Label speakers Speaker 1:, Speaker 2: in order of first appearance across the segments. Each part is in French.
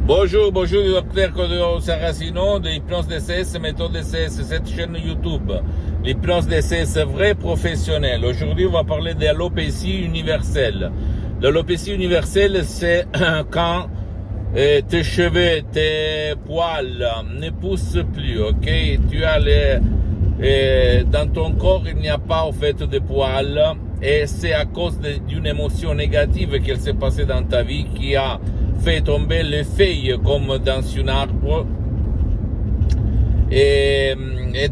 Speaker 1: Bonjour, docteur Claudio Saracino de l'hypnose DCS, méthode DCS, cette chaîne YouTube. L'hypnose DCS vrai professionnel. Aujourd'hui, on va parler de l'alopécie universelle. L'alopécie universelle, c'est quand tes cheveux, tes poils ne poussent plus, ok? Tu as dans ton corps, il n'y a pas en fait de poils et c'est à cause d'une émotion négative qui s'est passée dans ta vie qui a fait tomber les feuilles comme dans un arbre et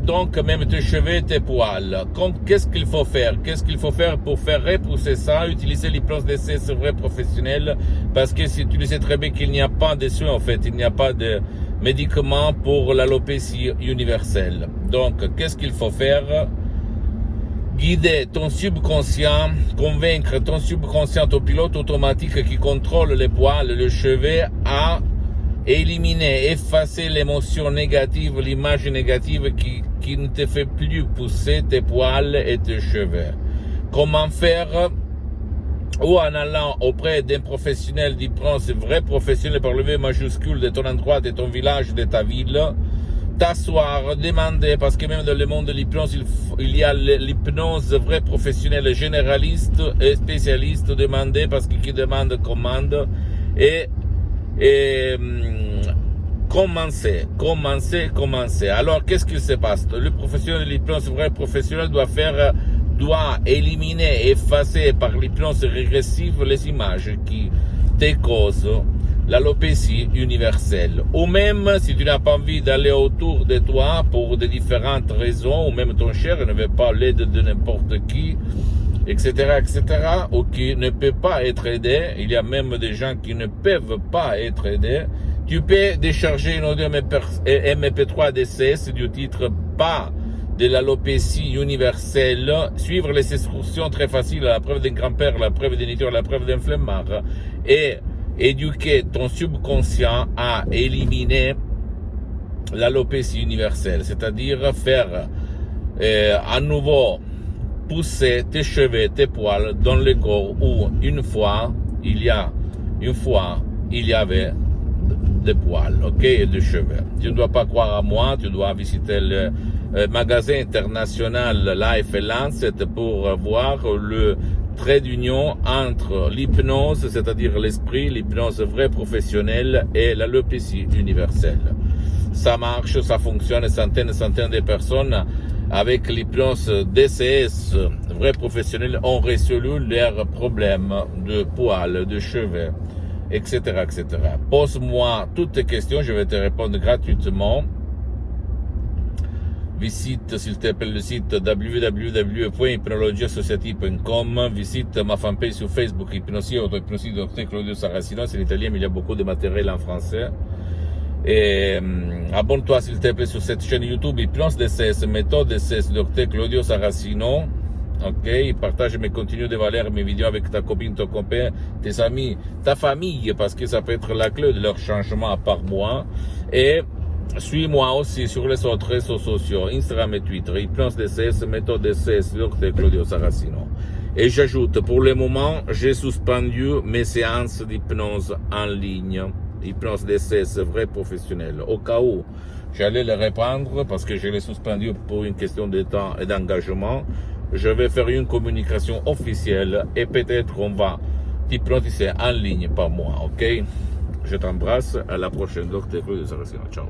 Speaker 1: donc même tes cheveux, tes poils. Qu'est-ce qu'il faut faire? Qu'est-ce qu'il faut faire pour faire repousser ça? Utiliser l'hypnose DCS vrai professionnel, parce que si tu le sais très bien qu'il n'y a pas de soins en fait, il n'y a pas de médicaments pour l'alopécie universelle. Donc qu'est-ce qu'il faut faire? Guider ton subconscient, convaincre ton subconscient, ton pilote automatique qui contrôle les poils, les cheveux, à éliminer, effacer l'émotion négative, l'image négative qui ne te fait plus pousser tes poils et tes cheveux. Comment faire? Ou en allant auprès d'un professionnel d'hypnose, vrai professionnel par le V majuscule de ton endroit, de ton village, de ta ville, t'asseoir, demander, parce que même dans le monde de l'hypnose, il y a l'hypnose vrai professionnel généraliste et spécialiste, demander, parce que qui demande commande, et commencer. Alors, qu'est-ce qu'il se passe? Le professionnel de l'hypnose vrai professionnel doit éliminer, effacer par l'hypnose régressive les images qui te causent l'alopécie universelle. Ou même, si tu n'as pas envie d'aller autour de toi pour de différentes raisons, ou même ton cher ne veut pas l'aide de n'importe qui, etc., ou qui ne peut pas être aidé, il y a même des gens qui ne peuvent pas être aidés, tu peux décharger une audio MP3 DCS du titre « Pas de l'alopécie universelle », suivre les instructions très faciles, la preuve d'un grand-père, la preuve d'un idiot, la preuve d'un flemmard, et éduquer ton subconscient à éliminer l'alopécie universelle, c'est-à-dire faire à nouveau pousser tes cheveux, tes poils dans le corps où une fois il y avait des poils, ok, et des cheveux. Tu ne dois pas croire à moi, tu dois visiter le magasin international Life et Lancet pour voir le trait d'union entre l'hypnose, c'est-à-dire l'esprit, l'hypnose vraie professionnelle et l'alopécie universelle. Ça marche, ça fonctionne, centaines de personnes avec l'hypnose DCS vrai professionnel ont résolu leurs problèmes de poils, de cheveux, etc. Pose-moi toutes tes questions, je vais te répondre gratuitement. Visite, s'il te plaît, le site www.hypnologiassociative.com. Visite ma fanpage sur Facebook, Hypnosie, auto-hypnosie, Dr. Claudio Saracino. C'est en italien, mais il y a beaucoup de matériel en français. Et abonne-toi, s'il te plaît, sur cette chaîne YouTube, Hypnose DCS, méthode DCS, Dr. Claudio Saracino. Ok, partage mes contenus de valeur, mes vidéos avec ta copine, ton copain, tes amis, ta famille, parce que ça peut être la clé de leur changement par moi. Et suis-moi aussi sur les autres réseaux sociaux, Instagram et Twitter, Hypnose DCS, méthode DCS, Dr. Claudio Saracino. Et j'ajoute, pour le moment, j'ai suspendu mes séances d'hypnose en ligne, Hypnose DCS vrai professionnel. Au cas où j'allais les reprendre, parce que je les suspendu pour une question de temps et d'engagement, je vais faire une communication officielle et peut-être on va t'hypnotiser en ligne par moi, ok? Je t'embrasse, à la prochaine, Dr. Claudio Saracino. Ciao.